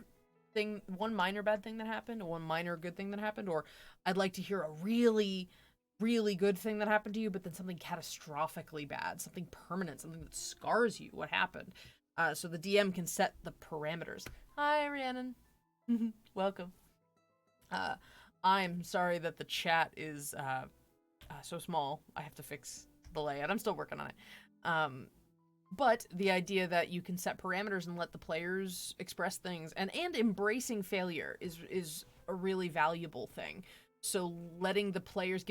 bad thing that happened, or one minor good thing that happened, or I'd like to hear a really, really good thing that happened to you, but then something catastrophically bad, something permanent, something that scars you. What happened? So the DM can set the parameters. Hi, Rhiannon. Welcome. I'm sorry that the chat is so small. I have to fix the layout. I'm still working on it. But the idea that you can set parameters and let the players express things, and embracing failure is a really valuable thing. So giving the players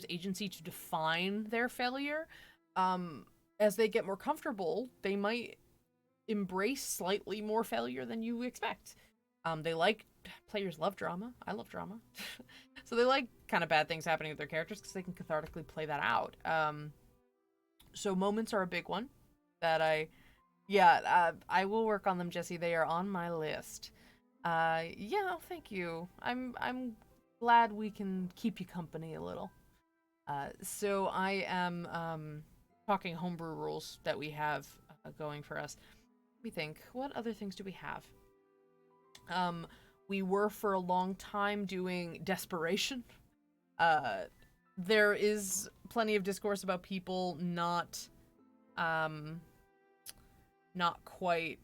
agency to define their failure, as they get more comfortable, they might embrace slightly more failure than you expect. Players love drama. I love drama. So they like kind of bad things happening with their characters because they can cathartically play that out. So moments are a big one that I will work on them, Jesse. They are on my list. Thank you. I'm glad we can keep you company a little. So I am talking homebrew rules that we have going for us. Let me think. What other things do we have? We were for a long time doing desperation. There is plenty of discourse about people not quite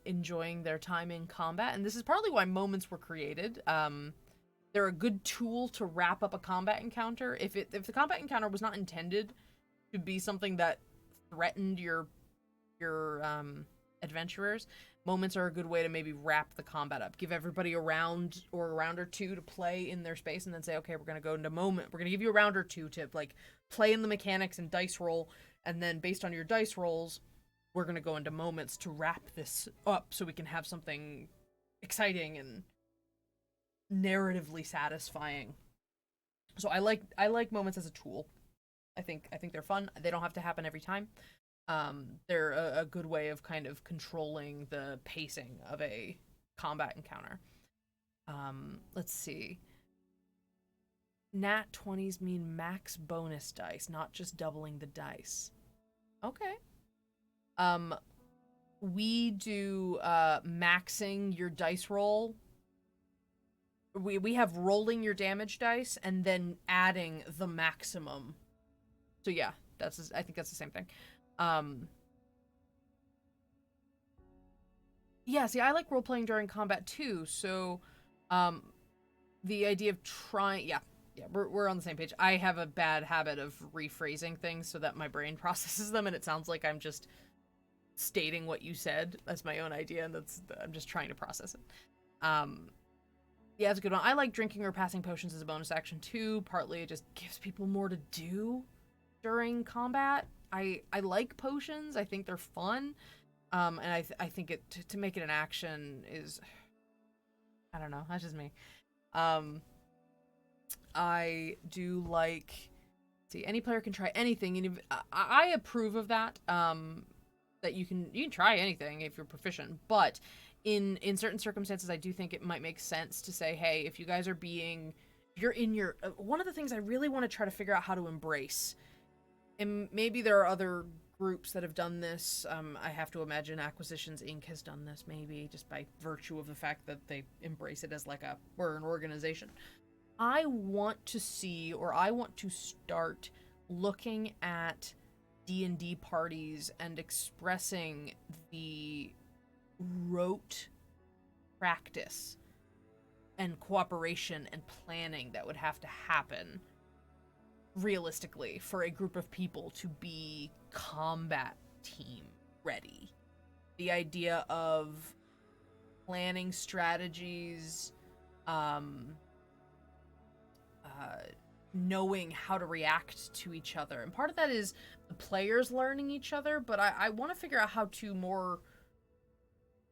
enjoying their time in combat, and this is partly why moments were created. They're a good tool to wrap up a combat encounter. If the combat encounter was not intended to be something that threatened your adventurers, moments are a good way to maybe wrap the combat up. Give everybody a round or two to play in their space, and then say, okay, we're gonna go into moment. We're gonna give you a round or two to like play in the mechanics and dice roll, and then based on your dice rolls, we're gonna go into moments to wrap this up so we can have something exciting and narratively satisfying. So I like moments as a tool. I think they're fun. They don't have to happen every time. They're a good way of kind of controlling the pacing of a combat encounter. Let's see. Nat 20s mean max bonus dice, not just doubling the dice. Okay. We do maxing your dice roll. We have rolling your damage dice and then adding the maximum. So yeah, I think that's the same thing. Yeah, see, I like role-playing during combat too, so the idea of trying... Yeah, we're on the same page. I have a bad habit of rephrasing things so that my brain processes them, and it sounds like I'm just stating what you said as my own idea, and I'm just trying to process it. Yeah, it's a good one. I like drinking or passing potions as a bonus action too. Partly it just gives people more to do during combat. I like potions. I think they're fun. And I think to make it an action is, I don't know. That's just me. I do like, see, any player can try anything. And I approve of that. That you can try anything if you're proficient, but in certain circumstances, I do think it might make sense to say, hey, if you guys are you're in your, one of the things I really want to try to figure out how to embrace, and maybe there are other groups that have done this. I have to imagine Acquisitions Inc. has done this, maybe just by virtue of the fact that they embrace it as we're an organization. I want to start looking at D&D parties and expressing the rote practice and cooperation and planning that would have to happen realistically for a group of people to be combat team ready. The idea of planning strategies, knowing how to react to each other. And part of that is the players learning each other, but I want to figure out how to more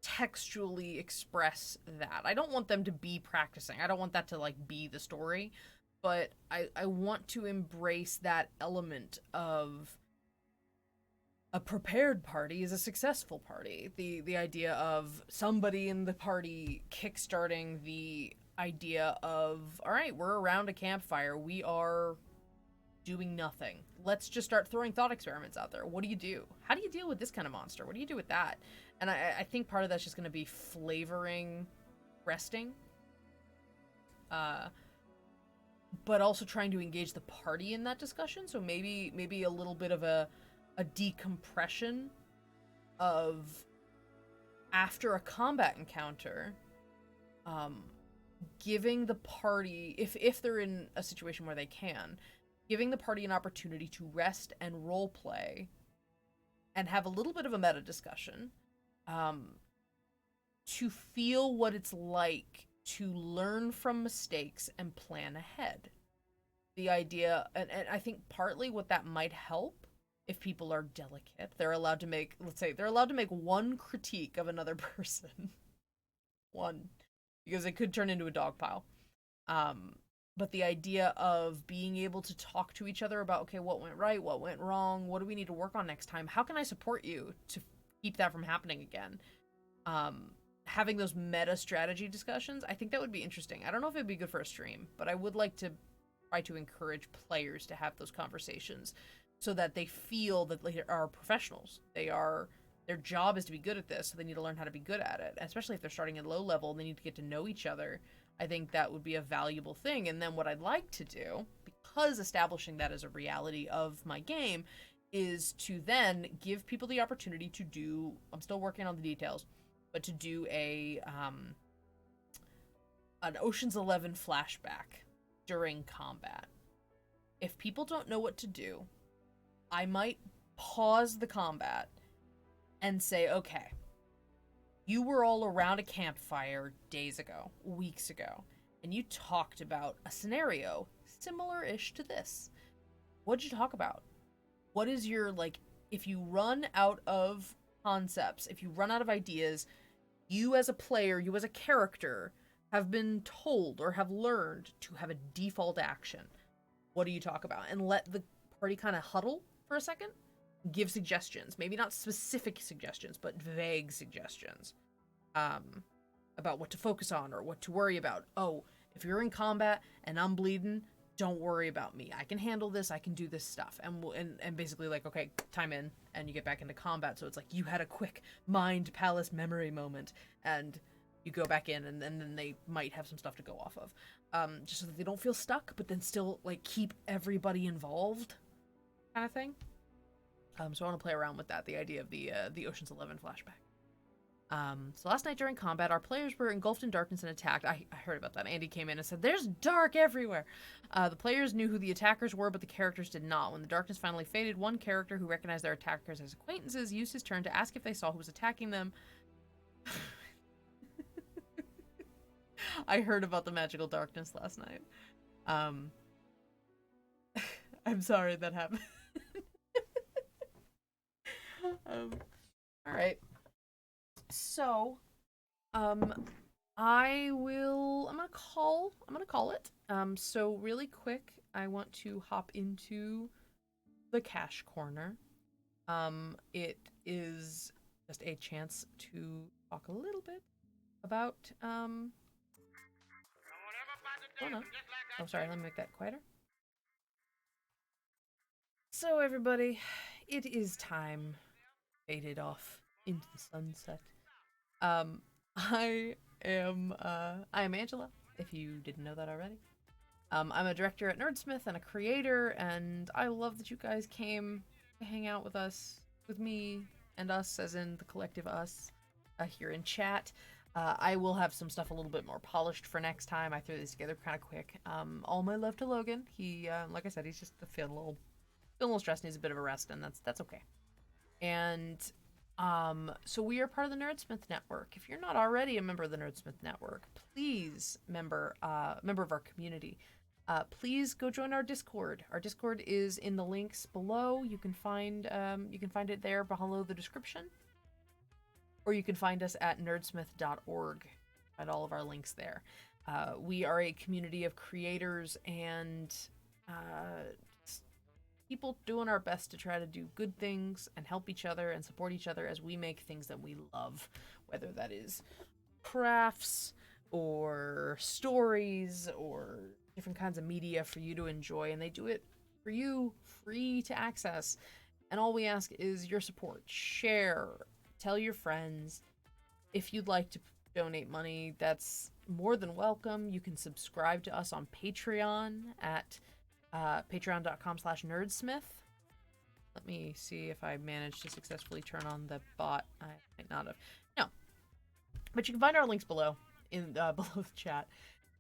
textually express that. I don't want them to be practicing. I don't want that to like be the story, but I want to embrace that element of a prepared party is a successful party. The idea of somebody in the party kickstarting the idea of, all right, we're around a campfire. We are doing nothing. Let's just start throwing thought experiments out there. What do you do? How do you deal with this kind of monster? What do you do with that? And I think part of that's just going to be flavoring resting. But also trying to engage the party in that discussion. So maybe a little bit of a decompression of after a combat encounter, giving the party, if they're in a situation where they can, giving the party an opportunity to rest and roleplay and have a little bit of a meta discussion, to feel what it's like to learn from mistakes and plan ahead. The idea, and I think partly what that might help, if people are delicate, they're allowed to make, let's say, they're allowed to make one critique of another person. One. Because it could turn into a dog pile. But the idea of being able to talk to each other about, okay, what went right, what went wrong, what do we need to work on next time? How can I support you to keep that from happening again? Having those meta strategy discussions, I think that would be interesting. I don't know if it'd be good for a stream, but I would like to try to encourage players to have those conversations so that they feel that they are professionals. Their job is to be good at this, so they need to learn how to be good at it. Especially if they're starting at low level and they need to get to know each other. I think that would be a valuable thing. And then what I'd like to do, because establishing that as a reality of my game, is to then give people the opportunity to do, I'm still working on the details, but to do an Ocean's 11 flashback during combat. If people don't know what to do, I might pause the combat and say, okay, you were all around a campfire days ago, weeks ago, and you talked about a scenario similar-ish to this. What'd you talk about? What is your, like, if you run out of concepts, if you run out of ideas, you as a player, you as a character, have been told or have learned to have a default action. What do you talk about? And let the party kind of huddle for a second. Give suggestions. Maybe not specific suggestions, but vague suggestions. About what to focus on or what to worry about. Oh, if you're in combat and I'm bleeding, don't worry about me. I can handle this. I can do this stuff. And basically like, okay, time in, and you get back into combat. So it's like you had a quick mind palace memory moment, and you go back in, and then they might have some stuff to go off of. Just so that they don't feel stuck, but then still like keep everybody involved, kind of thing. So I want to play around with that, the idea of the Ocean's 11 flashback. So last night during combat, our players were engulfed in darkness and attacked. I heard about that. Andy came in and said, there's dark everywhere. The players knew who the attackers were, but the characters did not. When the darkness finally faded, one character who recognized their attackers as acquaintances used his turn to ask if they saw who was attacking them. I heard about the magical darkness last night. I'm sorry that happened. All right. So, I'm gonna call it. So really quick, I want to hop into the cash corner. It is just a chance to talk a little bit about, oh no. Oh, sorry, let me make that quieter. So everybody, it is time. Faded off into the sunset. I am Angela, if you didn't know that already. I'm a director at Nerdsmith and a creator, and I love that you guys came to hang out with us, with me, and us, as in the collective us, here in chat. I will have some stuff a little bit more polished for next time. I threw this together kind of quick. All my love to Logan. He, like I said, he's just feeling a little stressed, needs a bit of a rest, and that's okay. And so we are part of the Nerdsmith Network. If you're not already a member of the Nerdsmith Network, please member of our community. please go join our Discord. Our Discord is in the links below. You can find it there below the description, or you can find us at nerdsmith.org. Find all of our links there. We are a community of creators and people doing our best to try to do good things and help each other and support each other as we make things that we love, whether that is crafts or stories or different kinds of media for you to enjoy, and they do it for you free to access. And all we ask is your support. Share, tell your friends. If you'd like to donate money, that's more than welcome. You can subscribe to us on Patreon at patreon.com/nerdsmith. Let me see if I managed to successfully turn on the bot. I might not have. No. But you can find our links below in below the chat.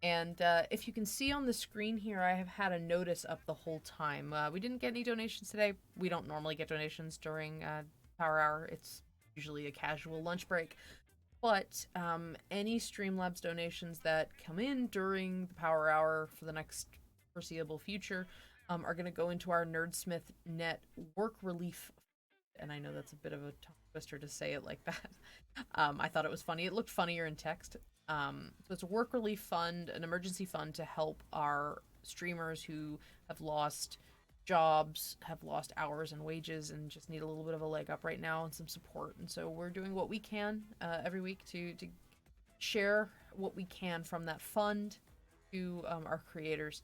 And if you can see on the screen here, I have had a notice up the whole time. We didn't get any donations today. We don't normally get donations during Power Hour. It's usually a casual lunch break. But any Streamlabs donations that come in during the Power Hour for the next foreseeable future are going to go into our Nerdsmith Net Work Relief. And I know that's a bit of a tongue twister to say it like that. I thought it was funny. It looked funnier in text. So it's a work relief fund, an emergency fund to help our streamers who have lost jobs, have lost hours and wages, and just need a little bit of a leg up right now and some support. And so we're doing what we can every week to share what we can from that fund to our creators.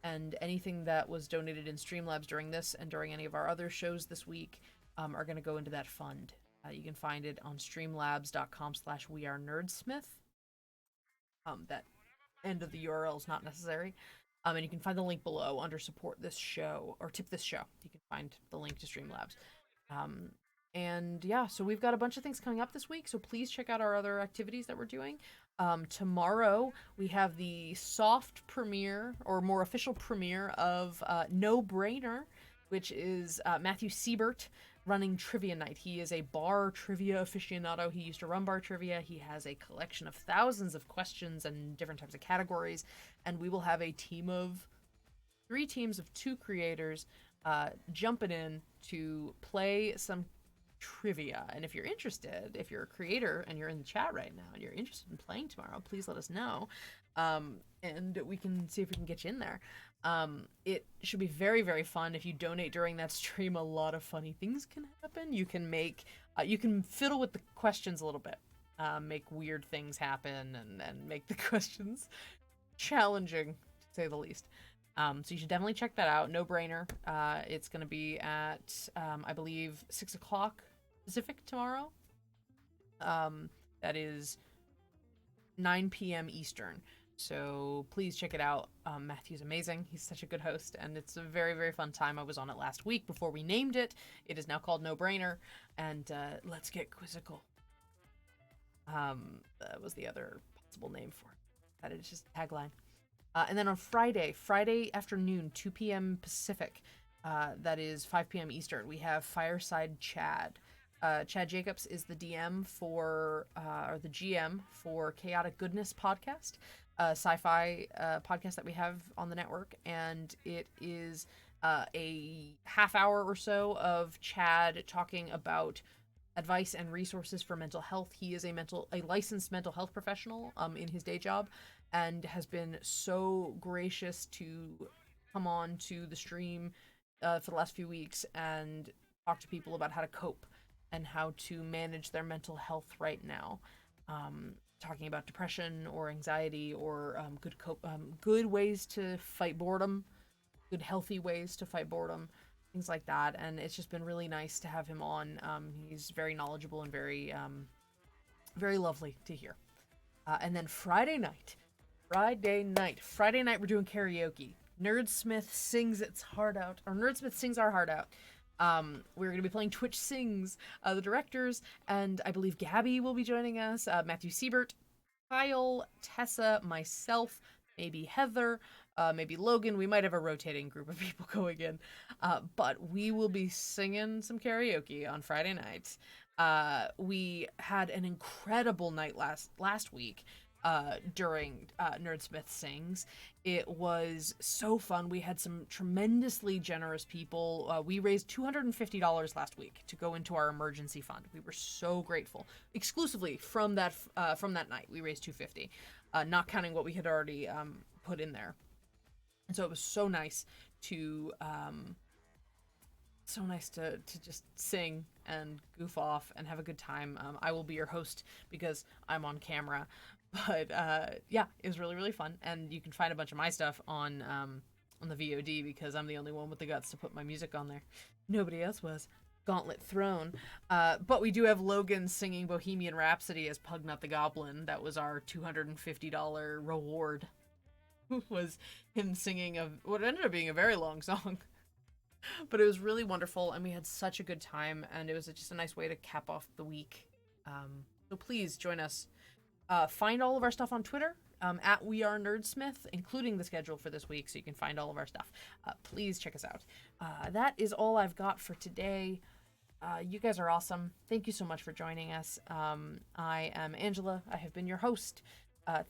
And anything that was donated in Streamlabs during this and during any of our other shows this week are going to go into that fund. You can find it on streamlabs.com/wearenerdsmith. That end of the URL is not necessary. And you can find the link below under support this show or tip this show. You can find the link to Streamlabs. And yeah, so we've got a bunch of things coming up this week. So please check out our other activities that we're doing. Tomorrow we have the soft premiere or more official premiere of No Brainer, which is Matthew Siebert running Trivia Night. He is a bar trivia aficionado. He used to run bar trivia. He has a collection of thousands of questions and different types of categories. And we will have a team of 3 teams of 2 creators jumping in to play some trivia. And if you're interested, if you're a creator and you're in the chat right now and you're interested in playing tomorrow, please let us know. And we can see if we can get you in there. It should be very, very fun. If you donate during that stream, a lot of funny things can happen. You can make, you can fiddle with the questions a little bit, make weird things happen, and make the questions challenging, to say the least. So you should definitely check that out. No Brainer. It's going to be at, I believe, 6 o'clock Pacific tomorrow. That is 9 p.m. Eastern. So please check it out. Matthew's amazing. He's such a good host, and it's a very, very fun time. I was on it last week before we named it. It is now called No Brainer, and let's get quizzical. That was the other possible name for it. That is just a tagline. And then on Friday afternoon, 2 p.m. Pacific, that is 5 p.m. Eastern, we have Fireside Chad. Chad Jacobs is the DM for, or the GM for Chaotic Goodness podcast, a sci-fi podcast that we have on the network, and it is a half hour or so of Chad talking about advice and resources for mental health. He is a licensed mental health professional in his day job, and has been so gracious to come on to the stream for the last few weeks and talk to people about how to cope and how to manage their mental health right now. Talking about depression or anxiety or good ways to fight boredom, good healthy ways to fight boredom, things like that. And it's just been really nice to have him on. He's very knowledgeable and very, very lovely to hear. And then Friday night, we're doing karaoke. Nerdsmith sings its heart out, or Nerdsmith sings our heart out. We're going to be playing Twitch Sings, the directors, and I believe Gabby will be joining us, Matthew Siebert, Kyle, Tessa, myself, maybe Heather, maybe Logan. We might have a rotating group of people going in, but we will be singing some karaoke on Friday night. We had an incredible night last week. during Nerdsmith Sings. It was so fun. We had some tremendously generous people. We raised $250 last week to go into our emergency fund. We were so grateful. Exclusively from that night, we raised $250, not counting what we had already put in there. And so it was so nice to just sing and goof off and have a good time. I will be your host because I'm on camera, but yeah, it was really, really fun. And you can find a bunch of my stuff on the VOD because I'm the only one with the guts to put my music on there. Nobody else was. Gauntlet Throne. But we do have Logan singing Bohemian Rhapsody as Pugnut the Goblin. That was our $250 reward. Was him singing what ended up being a very long song. But it was really wonderful, and we had such a good time, and it was just a nice way to cap off the week. So please join us. Find all of our stuff on Twitter, at We Are Nerdsmith, including the schedule for this week, so you can find all of our stuff. Please check us out. That is all I've got for today. You guys are awesome. Thank you so much for joining us. I am Angela. I have been your host.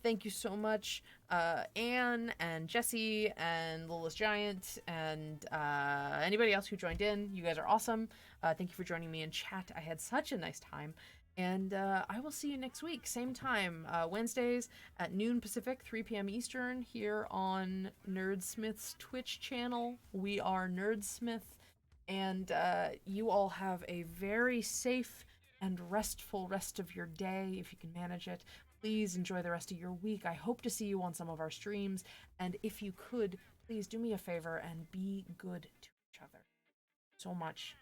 Thank you so much, Anne and Jesse and Lola's Giant and anybody else who joined in. You guys are awesome. Thank you for joining me in chat. I had such a nice time. And I will see you next week, same time, Wednesdays at noon Pacific, 3 p.m. Eastern, here on Nerdsmith's Twitch channel. We are Nerdsmith, and you all have a very safe and restful rest of your day, if you can manage it. Please enjoy the rest of your week. I hope to see you on some of our streams. And if you could, please do me a favor and be good to each other. So much.